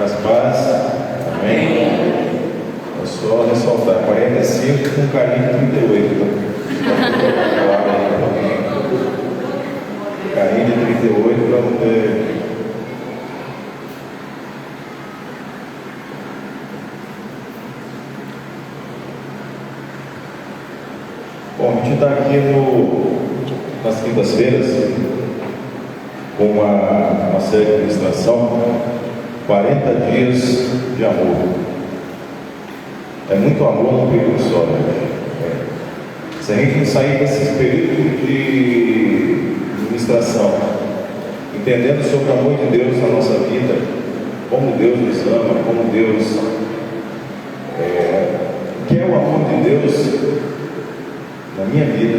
As paz. Amém? É só ressaltar. 45 com carinho de 38. Carinho de 38 para não ter. Bom, a gente está aqui nas quintas-feiras com uma série de ministração, 40 dias de amor. É muito amor num período só, né? Se a gente não sair desse período de ministração, entendendo sobre o amor de Deus na nossa vida, como Deus nos ama, como Deus que é o amor de Deus na minha vida,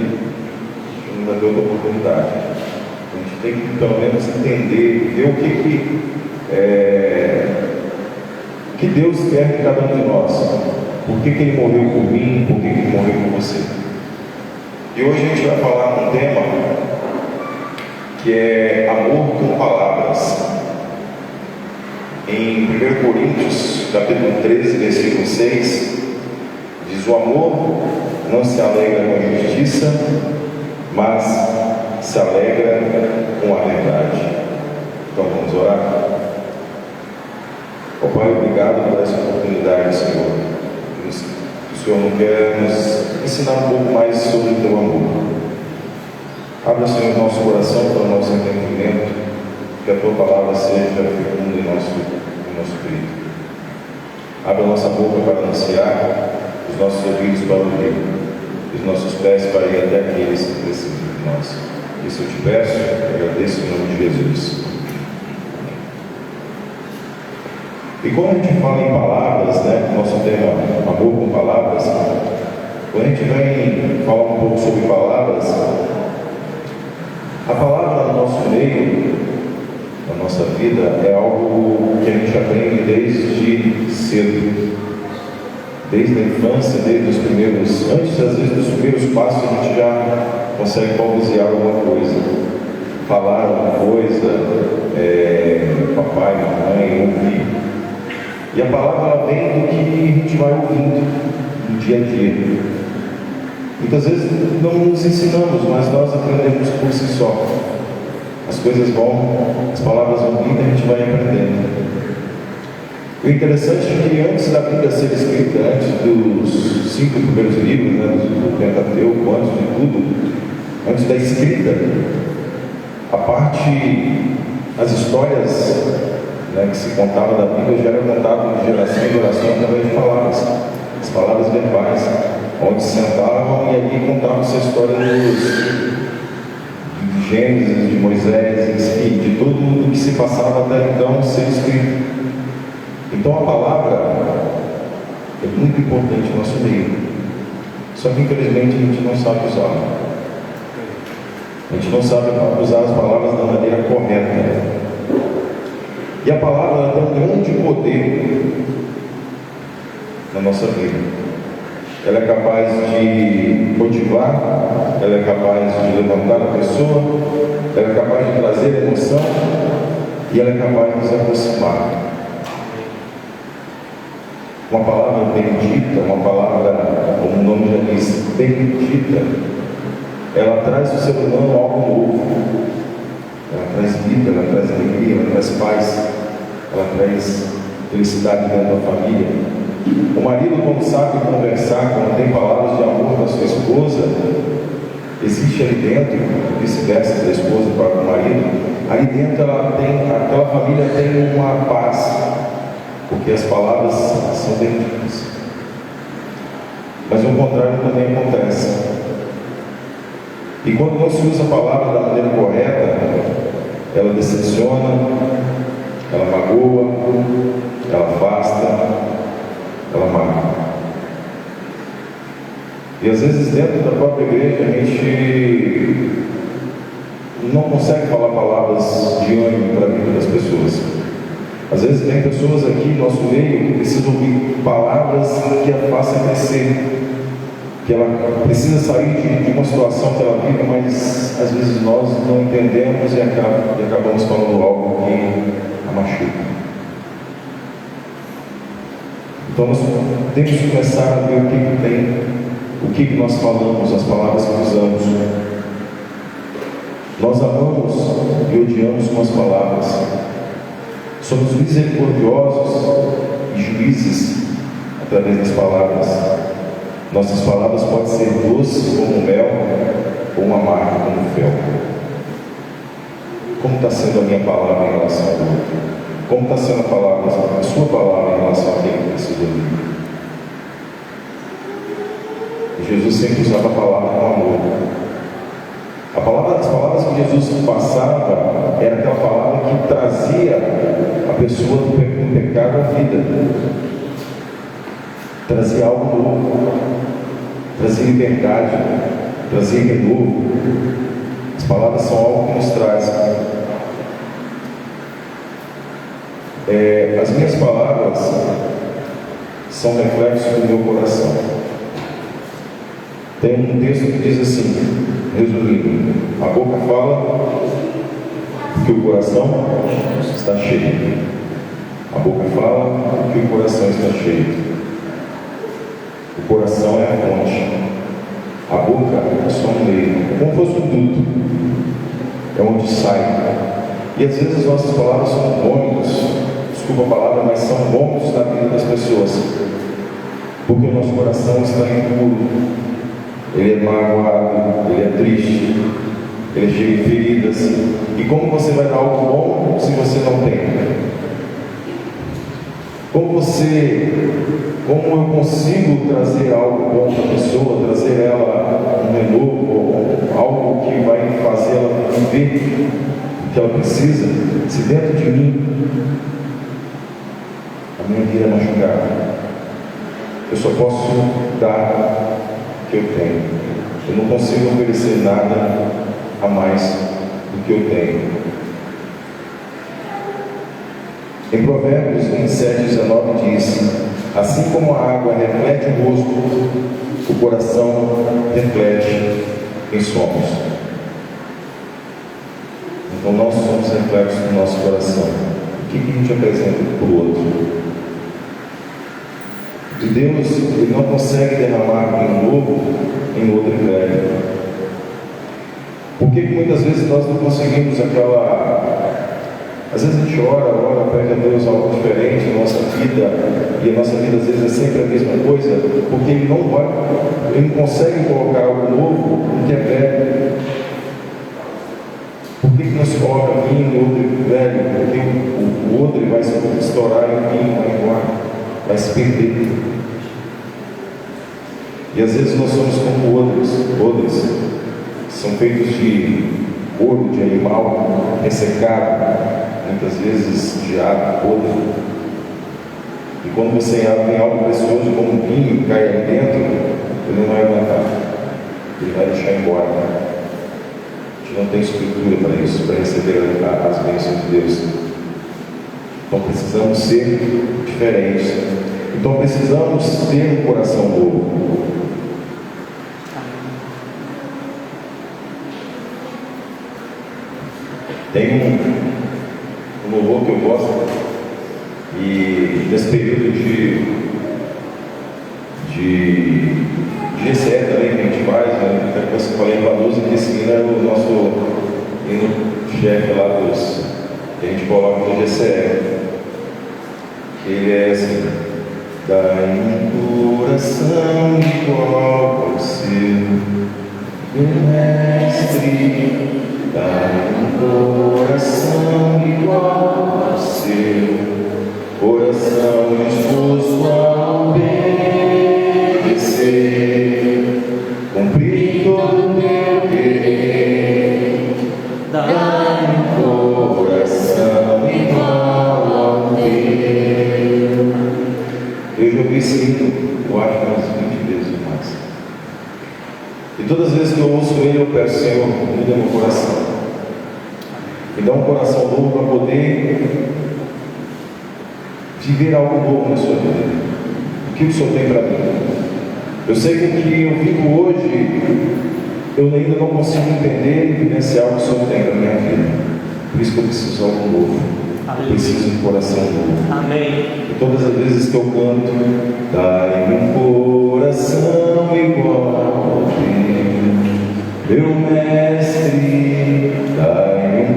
não vai ter outra oportunidade. A gente tem que pelo menos entender, ver o que Deus quer de cada um de nós. Por que Ele morreu por mim, por que Ele morreu por você. E hoje a gente vai falar um tema que é amor com palavras. Em 1 Coríntios, capítulo 13, versículo 6, diz: o amor não se alegra com a justiça, mas se alegra com a verdade. Então vamos orar. Ó Pai, obrigado por essa oportunidade, Senhor. O Senhor não quer nos ensinar um pouco mais sobre o teu amor. Abra, Senhor, nosso coração para o nosso entendimento, que a tua palavra seja fecunda em nosso peito. Abra a nossa boca para anunciar, os nossos ouvidos para ouvir, os nossos pés para ir até aqueles que precisam de nós. Isso eu te peço, eu agradeço em nome de Jesus. E quando a gente fala em palavras, né, nosso tema amor com palavras, quando a gente vem falar um pouco sobre palavras, a palavra no nosso meio, na nossa vida, é algo que a gente aprende desde cedo, desde a infância, desde os primeiros, antes às vezes dos primeiros passos, a gente já consegue balbuciar alguma coisa, falar alguma coisa, papai, mamãe, ouvir. E a palavra vem do que a gente vai ouvindo no dia a dia. Muitas vezes não nos ensinamos, mas nós aprendemos por si só. As coisas vão, as palavras vão vindo e a gente vai aprendendo. O interessante é que antes da Bíblia ser escrita, antes dos 5 primeiros livros, né, do Pentateuco, antes de tudo, antes da escrita, as histórias, né, que se contava da Bíblia já era contado de geração em geração através de palavras, as palavras verbais, onde sentavam e ali contavam-se a história de Gênesis, de Moisés, enfim, de tudo o que se passava até então ser escrito. Então a palavra é muito importante no nosso meio, só que infelizmente a gente não sabe usar. A gente não sabe usar as palavras da maneira correta. E a palavra tem um grande poder na nossa vida. Ela é capaz de motivar, ela é capaz de levantar a pessoa, ela é capaz de trazer emoção e ela é capaz de nos aproximar. Uma palavra bendita, uma palavra, como o nome já diz, bendita, ela traz ao ser humano algo novo. Ela traz vida, ela traz alegria, ela traz paz, ela traz felicidade dentro da família. O marido, quando sabe conversar, quando tem palavras de amor para sua esposa, existe ali dentro, vice-versa da esposa para o marido, ali dentro aquela família tem uma paz, porque as palavras são benditas. Mas o contrário também acontece. E quando não se usa a palavra da maneira correta, ela decepciona, ela magoa, ela afasta, ela marca. E às vezes dentro da própria igreja a gente não consegue falar palavras de ânimo para a vida das pessoas. Às vezes tem pessoas aqui no nosso meio que precisam ouvir palavras que a façam crescer, que ela precisa sair de uma situação que ela vive, mas às vezes nós não entendemos e acabamos falando algo que a machuca. Então nós temos que começar a ver o que tem, o que nós falamos, as palavras que usamos. Nós amamos e odiamos com as palavras. Somos misericordiosos e juízes através das palavras. Nossas palavras podem ser doces como mel ou amargas como fel. Como está sendo a minha palavra em relação ao outro? Como está sendo a sua palavra em relação a quem precisa ouvir? Jesus sempre usava a palavra com amor. As palavras que Jesus passava era aquela palavra que trazia a pessoa do pecado à vida, trazia algo novo, trazia liberdade, trazia renovo. As palavras são algo que nos traz. As minhas palavras são reflexos do meu coração. Tem um texto que diz assim, resumindo: a boca fala que o coração está cheio. A boca fala que o coração está cheio. O coração é a fonte. A boca é só um meio, é como se fosse um duto, é onde sai. E às vezes as nossas palavras são vômitos, desculpa a palavra, mas são vômitos na vida das pessoas, porque o nosso coração está impuro. Ele é magoado, ele é triste, ele é cheio de feridas. E como você vai dar algo bom se você não tem? Como eu consigo trazer algo bom para a pessoa, trazer ela um renovo, algo que vai fazer ela viver o que ela precisa, se dentro de mim a minha vida é machucada? Eu só posso dar o que eu tenho. Eu não consigo oferecer nada a mais do que eu tenho. Em Provérbios 27:19 diz: assim como a água reflete o rosto, o coração reflete quem somos. Então nós somos reflexos do nosso coração. O que a gente apresenta para o outro? E Deus, Ele não consegue derramar vinho novo em outro velho. Por que muitas vezes nós não conseguimos às vezes a gente ora, pede a Deus algo diferente na nossa vida, e a nossa vida às vezes é sempre a mesma coisa, porque Ele não consegue colocar algo novo no que é velho. Por que não se coloca vinho em outro velho? Porque o outro vai se estourar e o vinho vai embora, vai se perder. E às vezes nós somos como odres, são feitos de ouro de animal ressecado, muitas vezes de água podre. E quando você tem algo precioso como um vinho cai aí dentro, ele não vai aguentar, ele vai deixar embora. A gente não tem estrutura para isso, para receber as bênçãos de Deus. Então precisamos ser diferentes. Então precisamos ter um coração novo. Tem um louvor que eu gosto, e nesse período de GCE também que a gente faz, né? Até que você falei em Vanusa, que esse hino é o nosso hino-chefe lá que a gente coloca no GCE. Ele é assim: dá-me um coração igual ao seu, meu mestre. Dá-me um coração igual ao seu, coração disposto a obedecer, cumprir todo o teu querer. Dá-me um coração igual ao teu. Eu já ouvi esse hino, eu acho, umas 20 vezes mais. E todas as vezes que eu ouço ele, eu peço: Senhor, muda meu coração. Me dá um coração novo para poder viver algo novo na sua vida. O que o Senhor tem para mim? Eu sei que o que eu vivo hoje, eu ainda não consigo entender e vivenciar o que o Senhor tem para a minha vida. Por isso que eu preciso de algo novo. Eu preciso de um coração novo. Amém. E todas as vezes que eu canto, dai-me um coração igual ao teu, meu mestre, dai-me um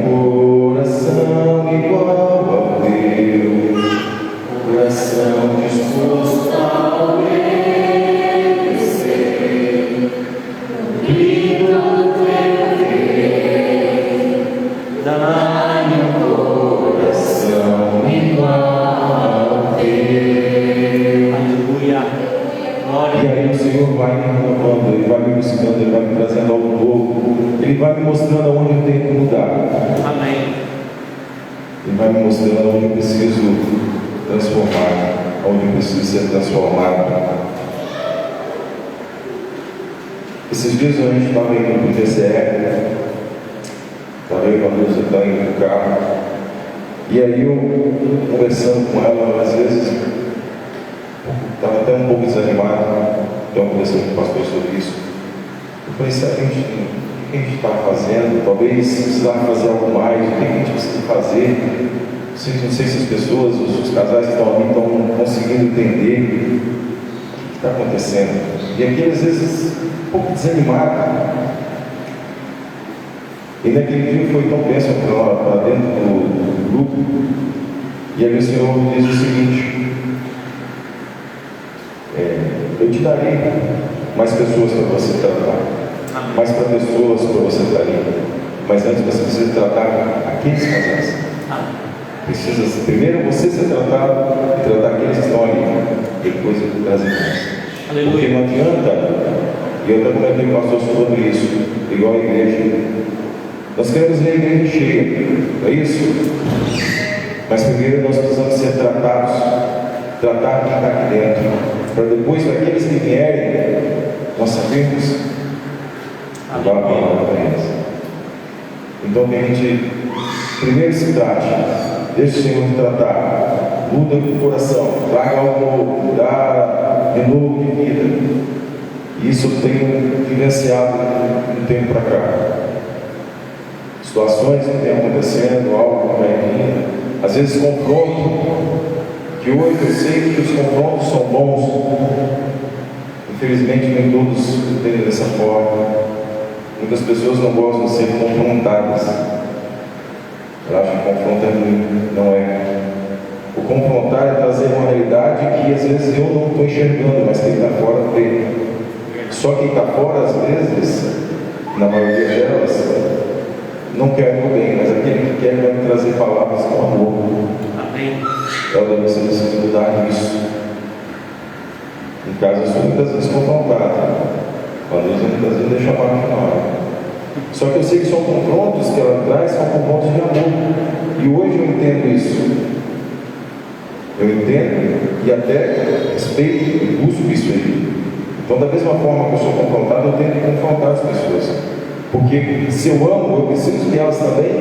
coração igual ao teu, coração disposto a obedecer, lindo teu querer, dai-me um coração igual ao teu. Aleluia. Glória. E aí o Senhor vai me renovando, Ele vai me buscando, Ele vai me trazendo algo novo, Ele vai me mostrando aonde eu tenho que mudar, Amém. Ele vai me mostrando aonde eu preciso transformar, aonde eu preciso ser transformado. Esses dias a gente estava indo para o TCE, estava eu com a Luz indo no carro, e aí eu conversando com ela, às vezes estava até um pouco desanimado, então conversando com o pastor sobre isso. Eu falei, sabe, o que a gente está fazendo? Talvez precisar fazer algo mais, o que a gente precisa fazer? Não sei se as pessoas, os casais que estão ali estão conseguindo entender o que está acontecendo. E aqui às vezes um pouco desanimado. E naquele dia foi tão bênção para dentro do grupo. E aí o Senhor diz o seguinte: eu te darei mais pessoas para você tratar, mais para pessoas para você estar ali. Mas antes você precisa tratar aqueles casais. Precisa primeiro você ser tratado e tratar aqueles que estão ali. Depois eu trazer mais. Porque não adianta, e eu até comentei com o pastor sobre isso, igual a igreja. Nós queremos ver a igreja cheia, não é isso? Mas primeiro nós precisamos ser tratados, tratar quem está aqui dentro, para depois, para aqueles que vierem, nós sabemos dar a palavra para eles. Então que a gente primeiro se trate, deixe o Senhor tratar, muda o coração, traga algo novo, dá renovo de vida. E isso eu tenho vivenciado um tempo para cá. Situações que têm acontecendo, algo que vai vindo, às vezes confronto, que hoje eu sei que os confrontos são bons. Infelizmente nem todos entendem dessa forma. Muitas pessoas não gostam de ser confrontadas. Eu acho que o confronto é ruim, não é. O confrontar é trazer uma realidade que às vezes eu não estou enxergando, mas quem está fora vê. Só quem está fora, às vezes, na maioria delas, não quer o bem, mas aquele que quer vai me trazer palavras com amor. Amém. Então você precisa mudar isso. Em casa eu sou muitas vezes confrontado. Quando Deus muitas vezes deixa a marca na hora. Só que eu sei que são confrontos que ela traz, são confrontos de amor. E hoje eu entendo isso. Eu entendo e até respeito e busco isso aí. Então, da mesma forma que eu sou confrontado, eu tento confrontar as pessoas. Porque se eu amo, eu preciso que elas também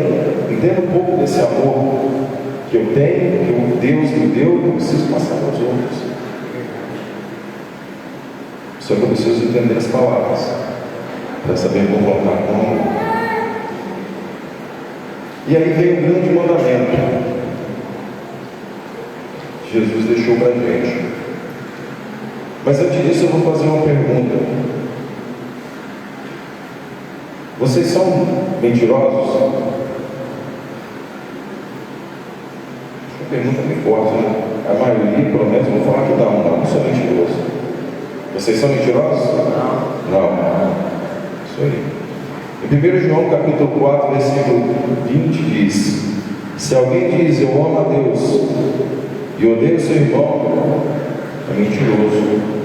entendam um pouco desse amor que eu tenho, que Deus me deu, eu preciso passar para os outros. Só que eu preciso entender as palavras para saber confrontar com amor. E aí vem o grande mandamento. Jesus deixou para a gente. Mas antes disso eu vou fazer uma pergunta. Vocês são mentirosos? Essa pergunta me forte, né? A maioria, pelo menos, vou falar que não sou mentiroso. Vocês são mentirosos? Não. Isso aí. Em 1 João capítulo 4, versículo 20 diz: se alguém diz eu amo a Deus e odeio seu irmão, é mentiroso.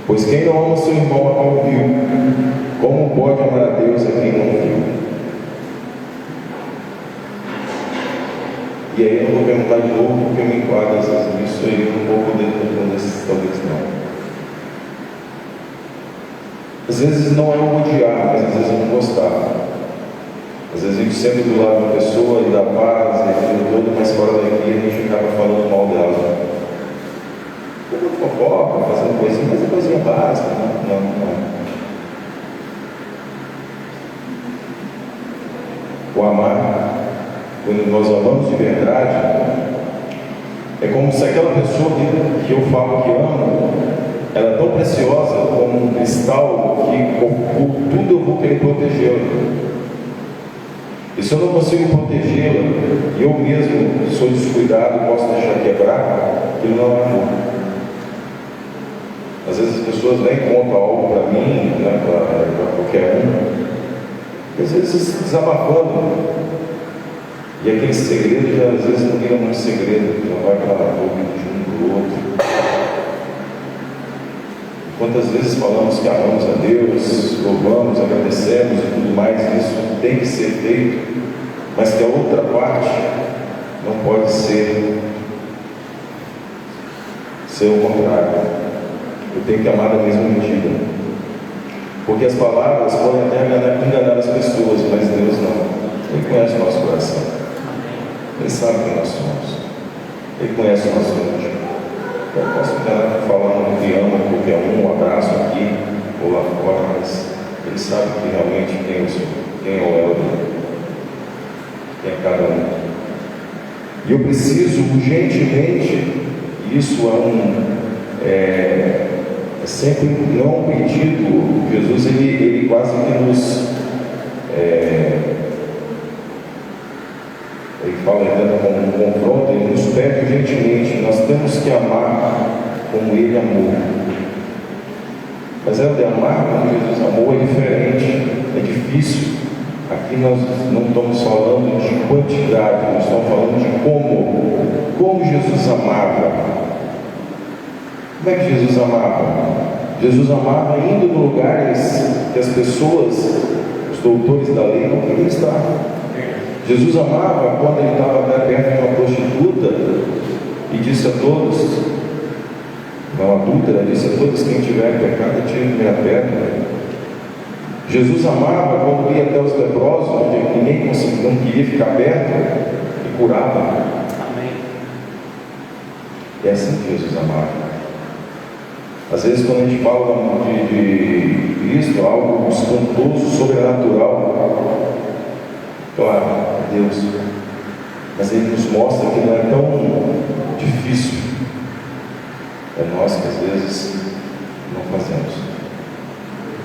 Pois quem não ama seu irmão a qual viu, como pode amar a Deus a quem não viu? E aí eu não vou perguntar de novo, porque eu me enquadro às vezes nisso aí, eu não vou poder responder, talvez não. Às vezes não é o odiar, mas às vezes é não gostar. Às vezes a gente sempre do lado da pessoa e da paz, e aquilo todo, mas fora daqui a gente acaba falando mal dela. Eu fofoca, fazendo coisinha, mas é coisinha básica, não. O amar quando nós amamos de verdade, é como se aquela pessoa que eu falo que amo, ela é tão preciosa como um cristal que por tudo eu vou querer protegê-la. E se eu não consigo protegê-la, e eu mesmo sou descuidado e posso deixar quebrar, aquilo não é amor. Às vezes as pessoas nem contam algo para mim, né, para qualquer um, às vezes desabafando. E aquele segredo já às vezes não vira muito segredo, já vai para o ouvido de um para o outro. Quantas vezes falamos que amamos a Deus, louvamos, agradecemos e tudo mais, isso tem que ser feito, mas que a outra parte não pode ser o contrário. Eu tenho que amar da mesma medida. Porque as palavras podem até enganar as pessoas, mas Deus não. Ele conhece o nosso coração. Ele sabe quem nós somos. Ele conhece o nosso íntimo. Eu posso ficar falando que ama qualquer um abraço aqui ou lá fora, mas Ele sabe que realmente quem eu sou, quem é o Helder, quem é cada um. E eu preciso urgentemente, isso é sempre não um pedido. Jesus ele quase que nos ele fala ainda como um confronto, ele nos pede urgentemente, nós temos que amar como ele amou. Mas é de amar como Jesus amou é diferente, é difícil. Aqui nós não estamos falando de quantidade, nós estamos falando de como Jesus amava. Como é que Jesus amava? Jesus amava indo em lugares que as pessoas, os doutores da lei, não queriam estar. Jesus amava quando ele estava até perto de uma prostituta e disse a todos, não adúltera, disse a todos: quem tiver pecado, tire a primeira pedra. Jesus amava quando ia até os leprosos, onde ninguém não queria ficar perto, e curava. Amém. É assim que Jesus amava. Às vezes, quando a gente fala de Cristo, algo espantoso, sobrenatural, claro, é Deus, mas Ele nos mostra que não é tão difícil. É nós que às vezes não fazemos,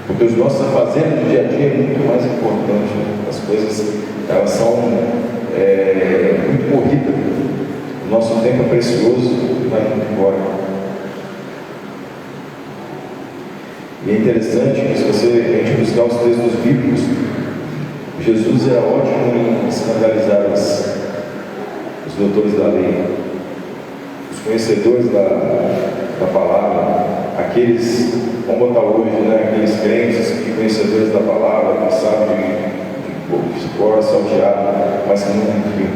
porque os nossos afazeres do dia a dia é muito mais importante. As coisas, elas são muito corridas. O nosso tempo é precioso e vai muito embora. E é interessante que, se a gente buscar os textos bíblicos, Jesus era ótimo em escandalizar os doutores da lei, os conhecedores da palavra, aqueles, vamos botar hoje, né, aqueles crentes que conhecedores da palavra, que sabem de cor, salteado, mas que não viviam.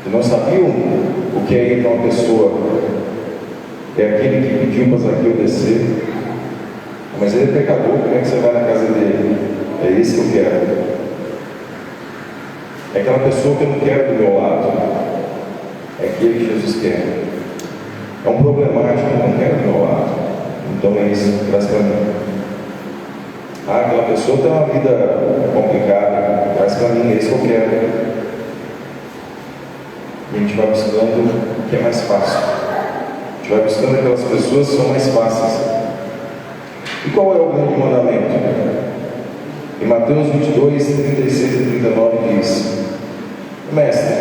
Que não sabiam o que é ir para uma pessoa. É aquele que pediu para Zaqueu descer, mas ele é pecador, como é que você vai na casa dele? É esse que eu quero. É aquela pessoa que eu não quero do meu lado. É aquele que Jesus quer. É um problemático, eu não quero do meu lado. Então é isso, traz para mim. Ah, aquela pessoa tem uma vida complicada, traz para mim, é isso que eu quero. E a gente vai buscando o que é mais fácil. A gente vai buscando aquelas pessoas que são mais fáceis. E qual é o grande mandamento? Em Mateus 22, 36 e 39 diz: Mestre,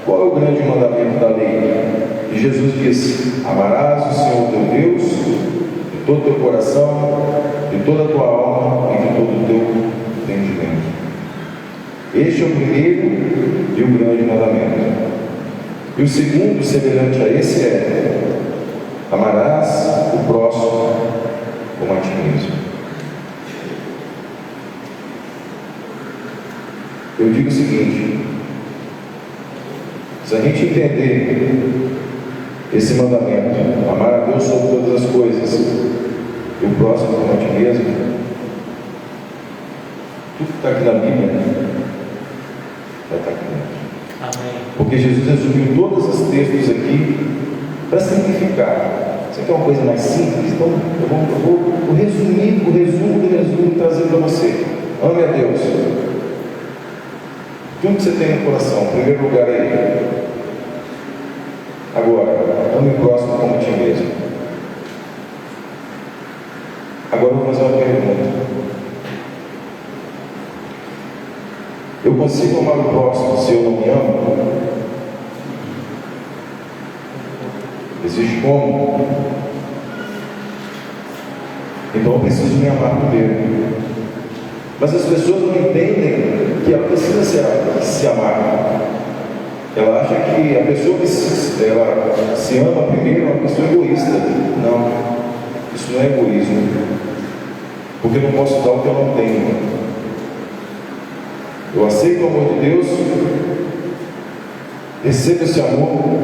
qual é o grande mandamento da lei? E Jesus disse: amarás o Senhor teu Deus de todo o teu coração, de toda a tua alma e de todo o teu entendimento. Este é o primeiro e o grande mandamento. E o segundo, semelhante a esse, é: amarás o próximo como a ti mesmo. Eu digo o seguinte: se a gente entender esse mandamento, amar a Deus sobre todas as coisas e o próximo como a ti mesmo, tudo que está aqui na Bíblia vai estar aqui dentro. Amém. Porque Jesus resumiu todos os textos aqui para simplificar. Você quer uma coisa mais simples? Então eu vou resumir o resumo do resumo e trazer para você. Ame a Deus. Tudo que você tem no coração, em primeiro lugar é Ele. Agora, ame o próximo como a ti mesmo. Agora eu vou fazer uma pergunta. Eu consigo amar o próximo se eu não me amo? Existe como? Então eu preciso me amar primeiro. Mas as pessoas não entendem que ela precisa se amar. Ela acha que a pessoa que ela se ama primeiro é uma pessoa egoísta. Não, isso não é egoísmo. Porque eu não posso dar o que eu não tenho. Eu aceito o amor de Deus, recebo esse amor,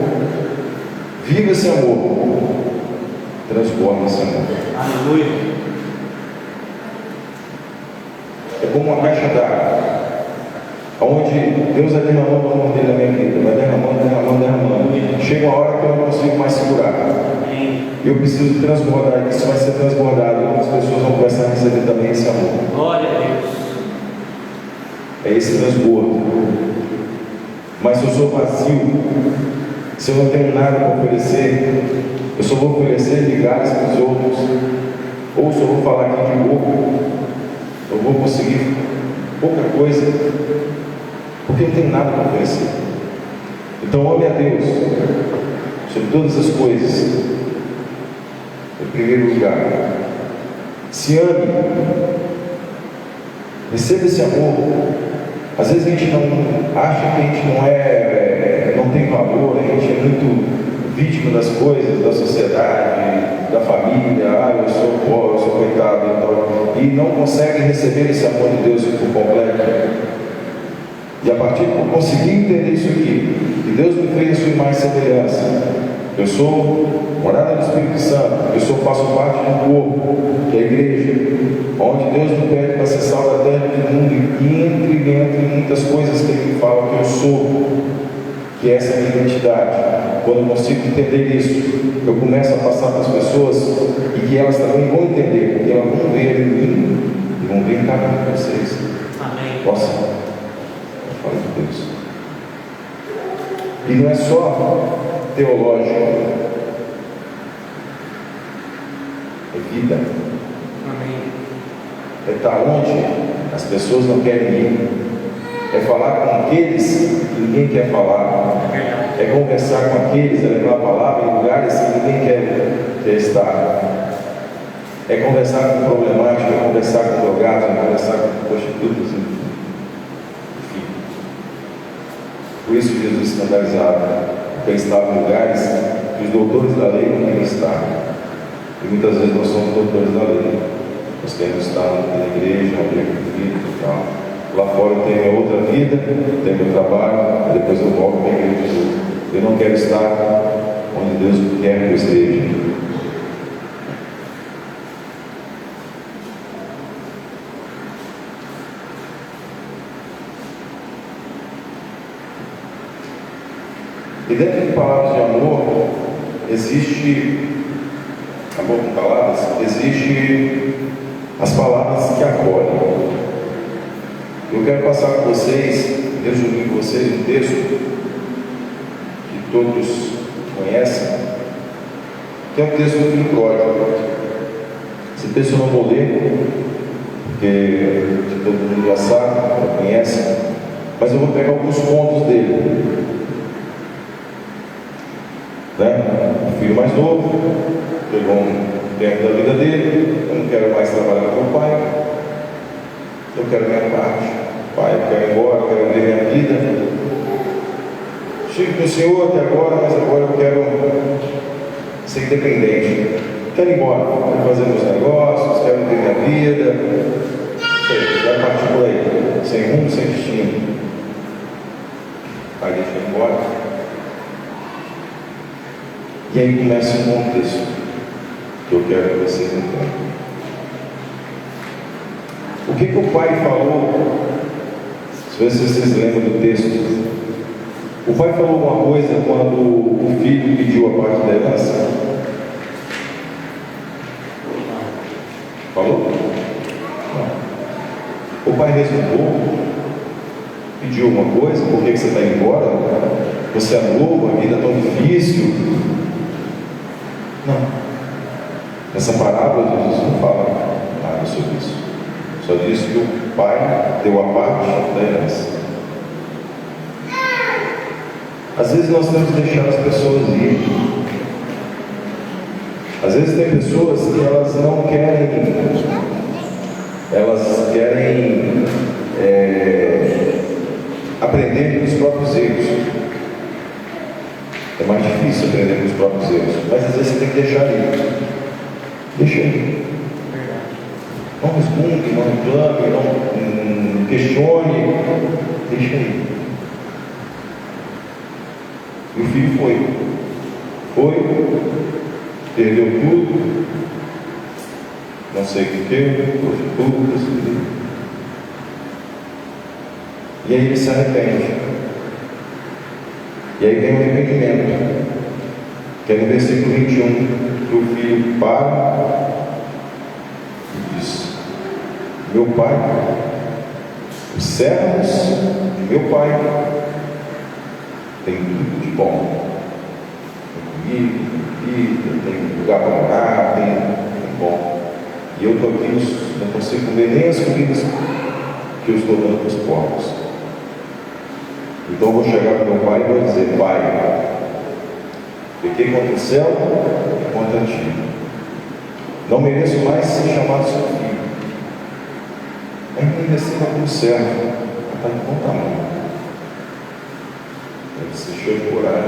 vivo esse amor, transforma esse amor. Aleluia. É como uma caixa d'água, onde Deus vai derramando o amor dele na minha vida, vai derramando, derramando, derramando. Chega uma hora que eu não consigo mais segurar. Eu preciso transbordar, isso vai ser transbordado, e as pessoas vão começar a receber também esse amor. Glória a Deus. É esse transbordo. Mas se eu sou vazio, se eu não tenho nada para oferecer, eu só vou oferecer migalhas para os outros, ou só vou falar aqui de boca, eu vou conseguir pouca coisa, porque não tenho nada para oferecer. Então ame a Deus sobre todas as coisas, em primeiro lugar. Se ame, receba esse amor. Às vezes a gente não acha que a gente não tem valor, a gente é muito vítima das coisas, da sociedade, da família. Eu sou pobre, eu sou coitado e tal, e não consegue receber esse amor de Deus por completo. E a partir de conseguir entender isso aqui, que Deus me fez a sua imagem e semelhança, eu sou morada do Espírito Santo, faço parte do corpo, que é a igreja, onde Deus me pede para ser sal da terra do mundo, e entre muitas coisas que Ele fala que eu sou, que essa é a minha identidade. Quando eu consigo entender isso, eu começo a passar para as pessoas, e que elas também vão entender, porque elas vão ver em mim, e vão ver em cada um de vocês. Amém. Posso? Fala de Deus. E não é só teológico, é vida. Amém. É estar onde as pessoas não querem ir, é falar com aqueles que ninguém quer falar, é conversar com aqueles, é levar a palavra em lugares que ninguém quer estar, é conversar com problemáticos, é conversar com drogados, é conversar com prostitutas, enfim. Por isso Jesus escandalizava, porque ele estava em lugares que os doutores da lei não queriam estar. E muitas vezes nós somos doutores da lei. Nós queremos estar na igreja, onde é bonito e tal. Lá fora eu tenho minha outra vida, tenho meu trabalho, depois eu volto para a igreja de novo. Eu não quero estar onde Deus quer que eu esteja. E dentro de palavras de amor, existe, amor com palavras, existe as palavras que acolhem. Eu quero passar com vocês, resumir com vocês um texto que todos conhecem, que é um texto do filho pródigo. Esse texto eu não vou ler, porque todo mundo já sabe, já conhece, mas eu vou pegar alguns pontos dele. O filho mais novo pegou um tempo da vida dele. Eu não quero mais trabalhar com o pai, eu quero minha parte. Pai, eu quero ir embora, eu quero viver minha vida. Estive com o Senhor até agora, mas agora eu quero ser independente. Quero ir embora, quero fazer meus negócios, quero viver minha vida. Vai partir por aí, sem rumo, sem destino. Pai, deixa eu ir embora. E aí começa um contexto que eu quero que vocês entendam. O que o pai falou? Se vocês lembram do texto, o pai falou alguma coisa quando o filho pediu a parte da herança? Falou? Não. O pai resmungou, pediu alguma coisa? Por que você está indo embora? Você é novo, a vida é tão difícil. Não. Nessa parábola, Jesus não fala nada sobre isso. Só diz que o pai deu a parte da herança. Às vezes nós temos que deixar as pessoas ir. Às vezes tem pessoas que elas não querem, aprender com os próprios erros. É mais difícil aprender com os próprios erros, mas às vezes você tem que deixar ir. Deixa ir. Não resmungue, não reclame, não questione. Deixa ir. E o filho foi, perdeu tudo, não sei o que, prostitutas, e aí ele se arrepende. E aí vem o arrependimento, que é no versículo 21, que o filho para e diz: meu pai, os servos de meu pai tem tudo de bom. Tem comida, tem lugar para morar, tem bom. E eu estou aqui, não consigo comer nem as comidas que eu estou dando para os porcos. Então eu vou chegar para meu pai e vou dizer: pai, pequei contra o céu e contra ti. Não mereço mais ser chamado seu filho. Ainda receba como servo, está de bom tamanho. Ele se encheu de coragem,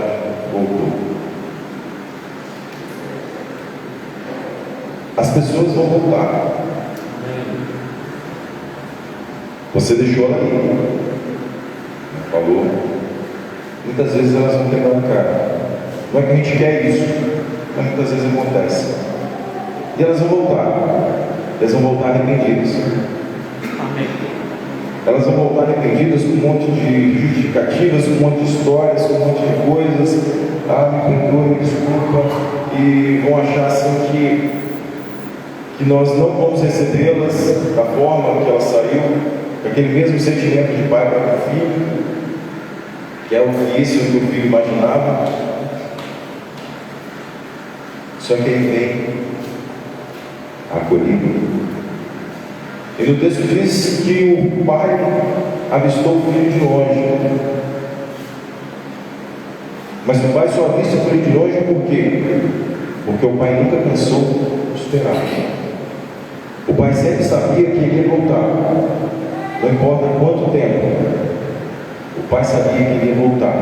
voltou. As pessoas vão voltar. Você deixou ela ir. Falou. Muitas vezes elas vão quebrar a cara. Não é que a gente quer isso, mas muitas vezes acontece. E elas vão voltar. Elas vão voltar arrependidas. Amém. Elas vão voltar arrependidas com um monte de justificativas, com um monte de histórias, com um monte de coisas. Me perdoa, me desculpa. E vão achar assim que nós não vamos recebê-las da forma que ela saiu, com aquele mesmo sentimento de pai para o filho, que é o que o filho imaginava. Só que aí vem a acolhida. E no texto diz que o pai avistou o filho de longe. Mas o pai só avista o filho de longe por quê? Porque o pai nunca cansou de esperar. O pai sempre sabia que ele ia voltar. Não importa quanto tempo. O pai sabia que ele ia voltar.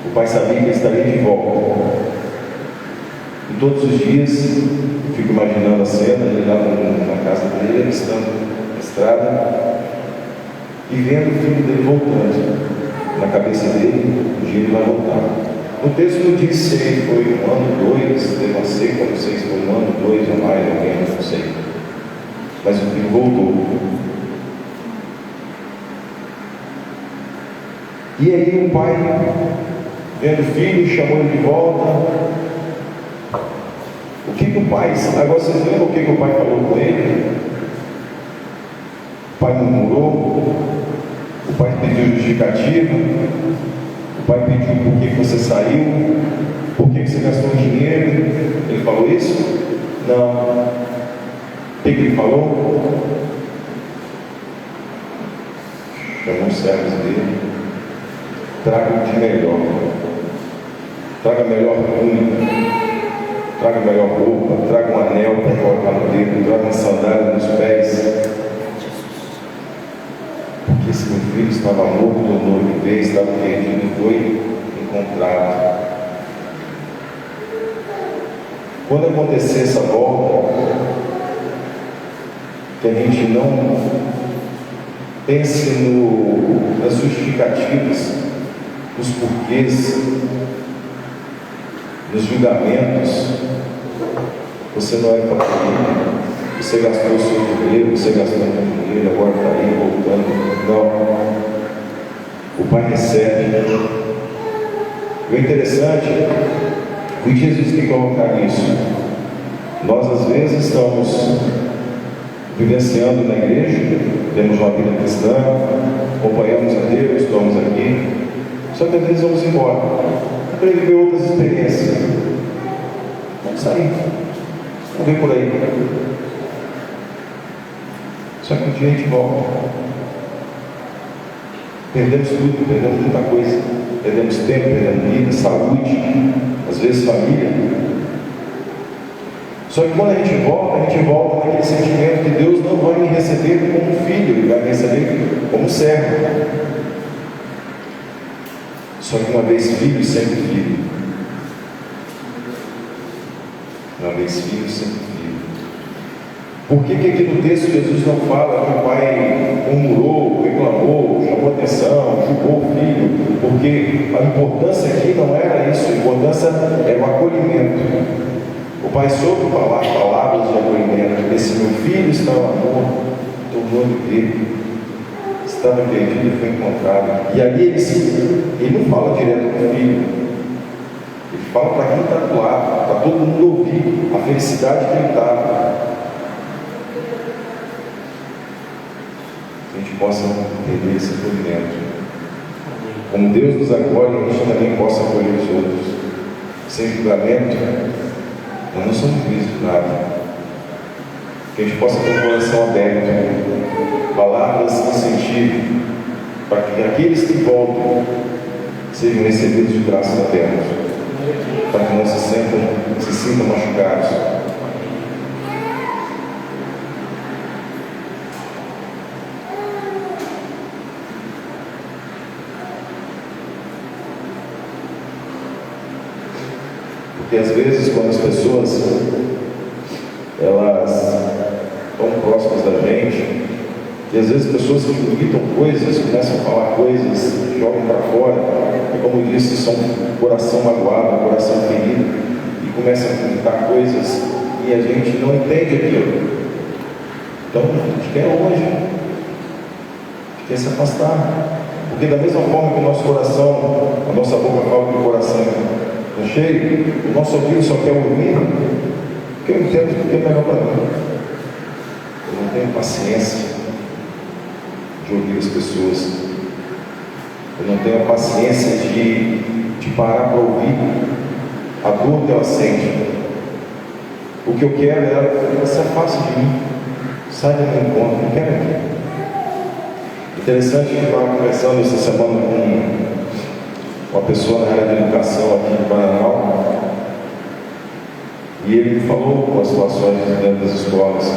O pai sabia que ele estaria de volta. E todos os dias, eu fico imaginando a cena, ele lá na casa dele, estando na estrada, e vendo o filho dele voltando. Na cabeça dele, um dia ele vai voltar. O texto não diz se ele foi 1 ano, 2, eu não sei como sei se foi 1 ano, 2 ou mais, ou menos, não sei. Mas o filho voltou. E aí o pai, vendo o filho, chamou ele de volta. O que o pai, agora vocês lembram o que o pai falou com ele? O pai murmurou, o pai pediu justificativa, o pai pediu por que você saiu, por que você gastou dinheiro. Ele falou isso? Não. O que ele falou? Chamou os servos dele. Traga o de melhor. Traga a melhor túnica. Traga a melhor roupa. Traga um anel para colocar no dedo. Traga uma sandália nos pés. Porque se meu filho estava morto, tornou de vez, estava perdido e foi encontrado. Quando acontecer essa volta, que a gente não pense nas justificativas, nos porquês, nos julgamentos. Você não é para ele. Você gastou o seu dinheiro, você gastou o dinheiro, agora está aí voltando. Não. O pai recebe. O interessante foi Jesus que colocar isso. Nós às vezes estamos vivenciando na igreja temos uma vida cristã, acompanhamos a Deus, estamos aqui, só que às vezes vamos embora, para viver outras experiências. Vamos sair, vamos ver por aí. Só que um dia a gente volta. Perdemos tudo, perdemos muita coisa. Perdemos tempo, perdemos vida, saúde, às vezes família. Só que quando a gente volta naquele sentimento que Deus não vai me receber como filho, Ele vai me receber como servo. Só que uma vez filho, sempre filho. Uma vez filho, sempre filho. Por que aqui no texto Jesus não fala que o pai murmurou, reclamou, chamou atenção, julgou o filho? Porque a importância aqui não era isso, a importância era o acolhimento. O pai soube falar palavras de acolhimento. Esse meu filho estava morto, tornou-me ver. Estava perdido e foi encontrado. E ali ele não fala direto com o filho. Ele fala para quem está do lado, para todo mundo ouvir a felicidade que ele estava. Que a gente possa entender esse acolhimento. Como Deus nos acolhe, a gente também possa acolher os outros. Sem julgamento, nós não somos juízes de nada. Que a gente possa ter um coração aberto, palavras no sentido, para que aqueles que voltam sejam recebidos de braços abertos, para que não se sintam machucados. Porque às vezes quando as pessoas elas estão próximas da gente, e às vezes pessoas que gritam coisas, começam a falar coisas, jogam para fora, e como eu disse, são um coração magoado, um coração ferido, e começam a gritar coisas e a gente não entende aquilo. Então a gente quer longe, a gente quer se afastar, porque da mesma forma que o nosso coração, a nossa boca fala que o coração está cheio, o nosso ouvido só quer ouvir, porque eu entendo que é melhor para mim. Eu não tenho paciência de ouvir as pessoas. Eu não tenho a paciência de parar para ouvir a dor que ela sente. O que eu quero é que ela se afaste de mim, sai do meu encontro, não quero aqui. Interessante que eu estava conversando essa semana com uma pessoa na área de educação aqui em Paraná, e ele falou com as situações dentro das escolas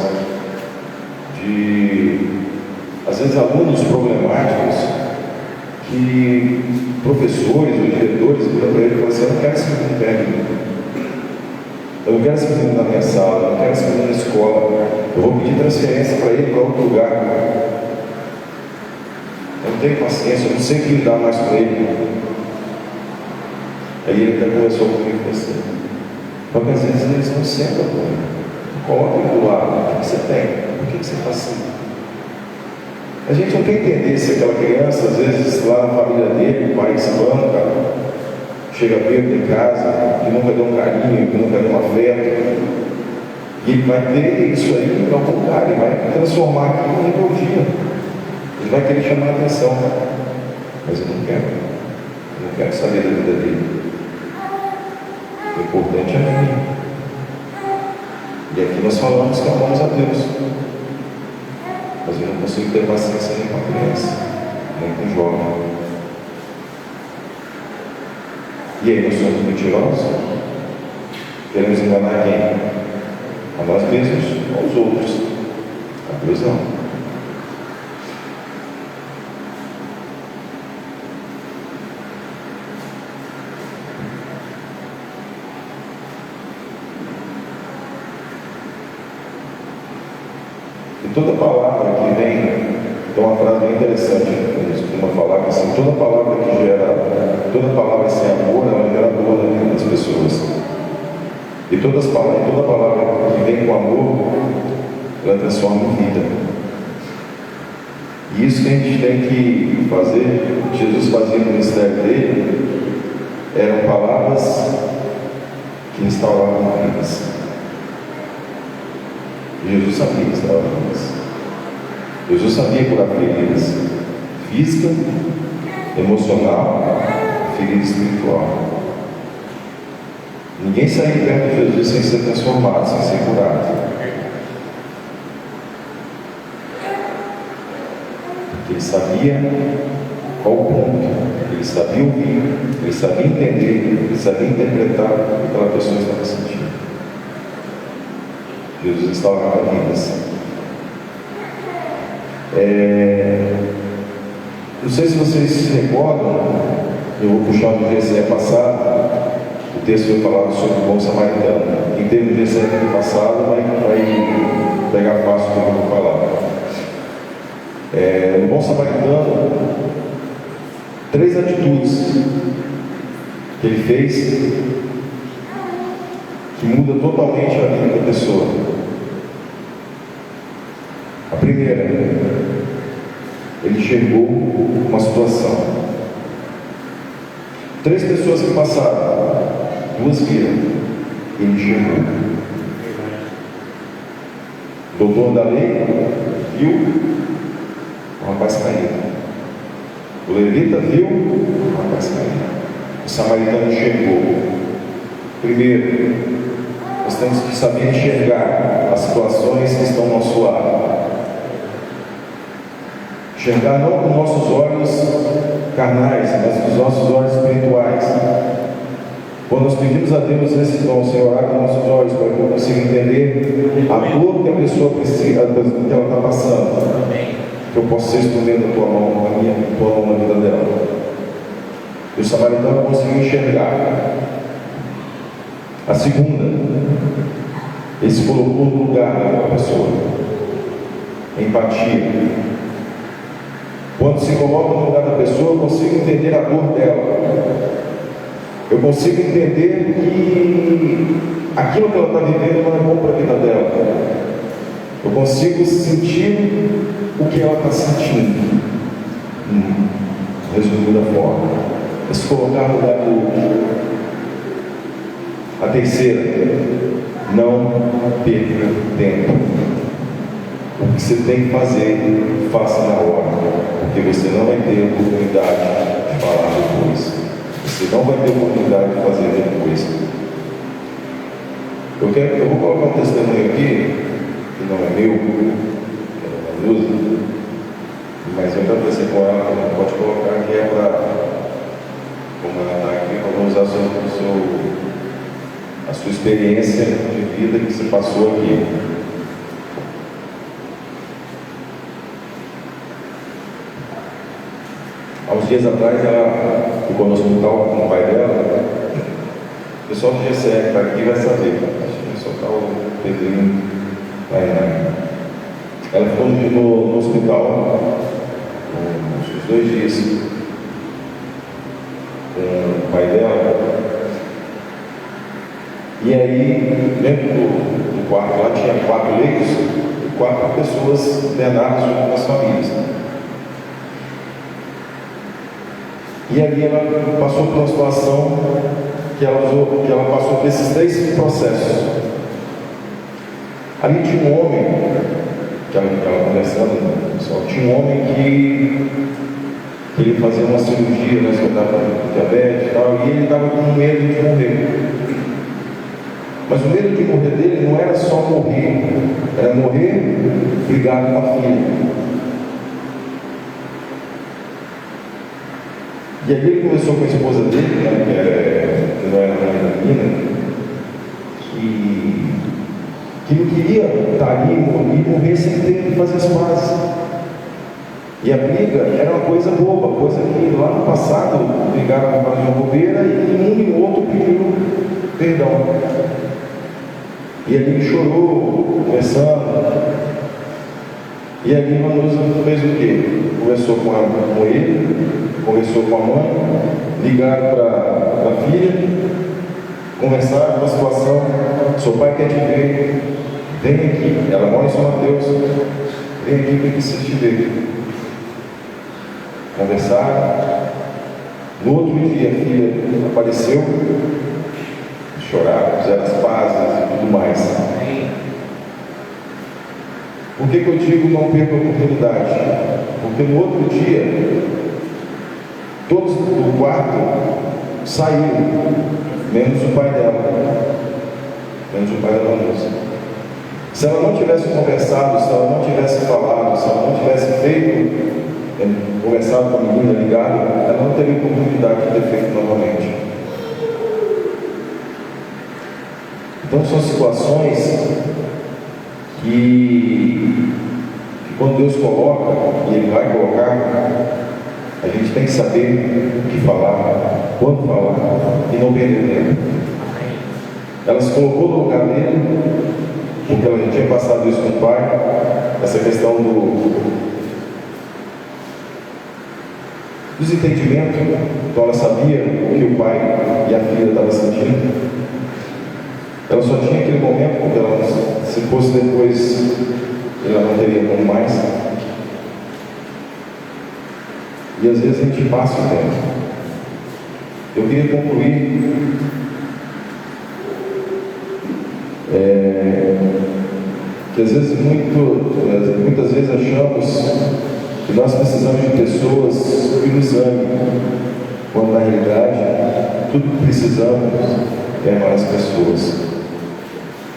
de, às vezes, alunos problemáticos que professores ou diretores viram para ele e falam assim: eu não quero esse menino perto de mim, eu não quero esse menino na minha sala, eu não quero esse menino na escola, eu vou pedir transferência para ele para outro lugar, eu não tenho paciência, eu não sei o que lidar mais com ele. Aí ele até conversou comigo e falou assim: porque às vezes eles não sentam com ele, coloca ele do lado, o que você tem? Por que você faz assim? A gente não quer entender se aquela criança, às vezes lá na família dele, o pai espanca, chega perto em casa, que nunca deu um carinho, que nunca deu um afeto, e ele vai ter isso aí ao contrário, ele vai transformar aquilo em rebeldia, ele vai querer chamar a atenção, mas eu não quero saber da vida dele. O importante é a mim. E aqui nós falamos que amamos a Deus, mas eu não consigo ter paciência nem com a criança, nem com o jovem. E aí nós somos mentirosos? Queremos enganar quem? A nós mesmos ou aos outros? A Deus não. Toda palavra que vem, tem uma frase bem interessante, eles costumam falar que assim, toda palavra sem amor, ela gera dor na vida das pessoas. E toda palavra que vem com amor, ela transforma em vida. E isso que a gente tem que fazer, Jesus fazia no ministério dele, eram palavras que instauravam vidas. Jesus sabia que estava com isso. Jesus sabia curar feridas física, emocional, ferida espiritual. Ninguém saiu perto de Jesus sem ser transformado, sem ser curado. Porque ele sabia qual o ponto, ele sabia ouvir, ele sabia entender, ele sabia interpretar o que aquela pessoa estava sentindo. Jesus restaurava vidas. Não sei se vocês se recordam, eu vou puxar do GCE passado, o texto foi falado sobre o bom samaritano. Quem teve o GCE ano passado vai pegar fácil o que eu vou falar. O bom samaritano, 3 atitudes que ele fez que muda totalmente a vida da pessoa. A primeira, ele enxergou uma situação. 3 pessoas que passaram, 2 viram, ele enxergou. O doutor da lei viu o rapaz caído. O levita viu o rapaz caído. O samaritano enxergou. Primeiro, nós temos que saber enxergar as situações que estão ao nosso lado. Enxergar não com nossos olhos carnais, mas com os nossos olhos espirituais. Quando nós pedimos a Deus nesse dom, Senhor, abre nossos olhos para que eu consiga entender a dor que a pessoa precisa, que ela está passando. Que eu possa ser instrumento da tua mão, tua mão na vida dela. E o samaritano conseguiu enxergar. A segunda, ele se colocou no lugar daquela pessoa. Empatia. Quando se coloca no lugar da pessoa, eu consigo entender a dor dela. Eu consigo entender que aquilo que ela está vivendo não é bom para a vida dela. Eu consigo sentir o que ela está sentindo. Resumindo da forma, é se colocar no lugar do outro. A terceira, não perca tempo. O que você tem que fazer, faça na hora, porque você não vai ter oportunidade de falar depois. Você não vai ter oportunidade de fazer depois. Eu vou colocar um testemunho aqui, que não é meu, que é da Lusa, mas eu já conversei com ela, pode colocar aqui, como ela está aqui, vamos usar a sua experiência de vida que você passou aqui. Há uns dias atrás, ela ficou no hospital com o pai dela. O pessoal do GCE que está aqui vai saber. Acho que só está o Pedrinho lá. Ela ficou no hospital uns 2 dias com o pai dela. E aí, dentro do quarto lá, tinha 4 leitos e 4 pessoas internadas junto com as famílias. E ali ela passou por uma situação que ela passou por esses 3 processos. Ali tinha um homem, que ela conversando, pessoal, tinha um homem que ele fazia uma cirurgia, né, que estava com diabetes e tal, e ele estava com medo de morrer. Mas o medo de morrer dele não era só morrer, era morrer brigado com a filha. E aí ele conversou com a esposa dele, né, que não era da menina, que não queria estar ali e morrer sem ter que fazer as pazes. E a briga era uma coisa boba, coisa que lá no passado brigaram para uma bobeira e um e o outro pediram perdão. E ali ele chorou, conversando. E ali Manusa fez o quê? Conversou com ele, conversou com a mãe, ligaram para a filha, conversaram com a situação. Seu pai quer te ver, vem aqui. Ela mora em São Mateus, vem aqui que precisa te ver. Conversaram. No outro dia a filha apareceu, choraram, fizeram as pazes e tudo mais. Por que eu digo não perca a oportunidade? Porque no outro dia, todos do quarto saíram, menos o pai dela, menos o pai da Vanessa. Se ela não tivesse conversado, se ela não tivesse falado, se ela não tivesse conversado com a menina, ligado, ela não teria oportunidade de ter feito novamente. Então são situações que quando Deus coloca, e Ele vai colocar, a gente tem que saber o que falar, quando falar, e não perder tempo. Ela se colocou no lugar dele, porque ela já tinha passado isso com o pai, essa questão dos entendimentos. Então ela sabia o que o pai e a filha estavam sentindo. Ela só tinha aquele momento, porque ela, se fosse depois, ela não teria como mais. E às vezes a gente passa o tempo. Eu queria concluir que às vezes, muitas vezes achamos que nós precisamos de pessoas que nos amem, quando na realidade tudo que precisamos é mais pessoas.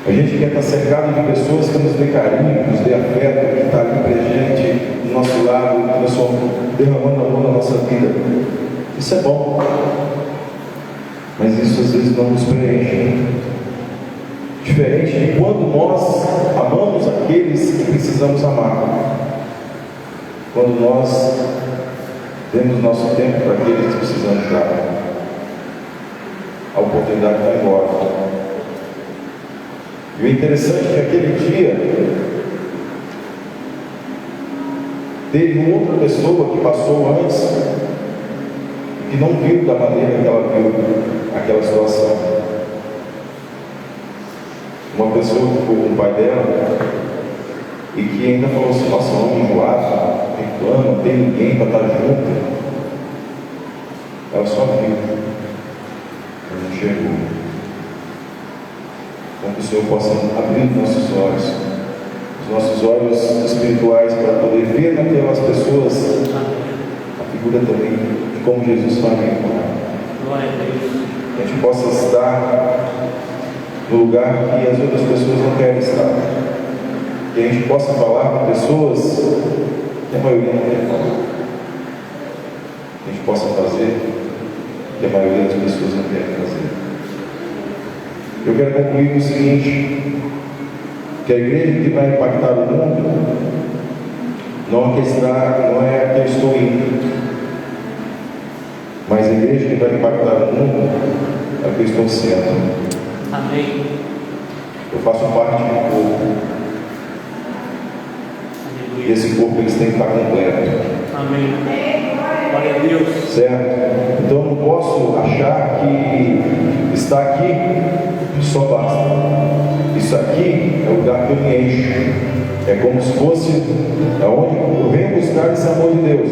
A gente quer estar cercado de pessoas que nos dê carinho, que nos dê afeto, que está ali presente do nosso lado, derramando amor na nossa vida. Isso é bom, mas isso às vezes não nos preenche. Diferente de quando nós amamos aqueles que precisamos amar. Quando nós demos nosso tempo para aqueles que precisamos dar, a oportunidade vai embora. E o interessante é que aquele dia teve uma outra pessoa que passou antes, que não viu da maneira que ela viu aquela situação. Uma pessoa que ficou com o pai dela e que ainda falou assim: nossa, não enjoado, reclama, não tem ninguém para estar junto. Ela só viu, ela não chegou. Então que o Senhor possa abrir os nossos olhos espirituais, para poder ver naquelas pessoas a figura também de como Jesus faria com ela. Glória a Deus. Que a gente possa estar no lugar que as outras pessoas não querem estar. Que a gente possa falar com pessoas que a maioria não quer falar. Que a gente possa fazer o que a maioria das pessoas não quer fazer. Eu quero concluir com o seguinte: que a igreja que vai impactar o mundo não é a que eu estou indo, mas a igreja que vai impactar o mundo é a que eu estou sendo. Amém. Eu faço parte do corpo. E esse corpo eles têm que estar completo. Amém. Glória a Deus. Certo? Então eu não posso achar que estar aqui só basta. Isso aqui é o lugar que eu me encho. É como se fosse aonde eu venho buscar esse amor de Deus,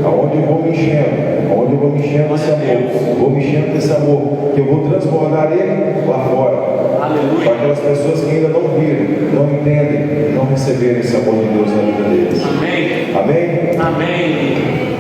aonde eu vou me enchendo, aonde eu vou me enchendo desse amor, vou me enchendo desse amor, que eu vou transbordar ele lá fora. Aleluia. Para aquelas pessoas que ainda não viram, não entendem, não receberam esse amor de Deus na vida deles. Amém. Amém? Amém.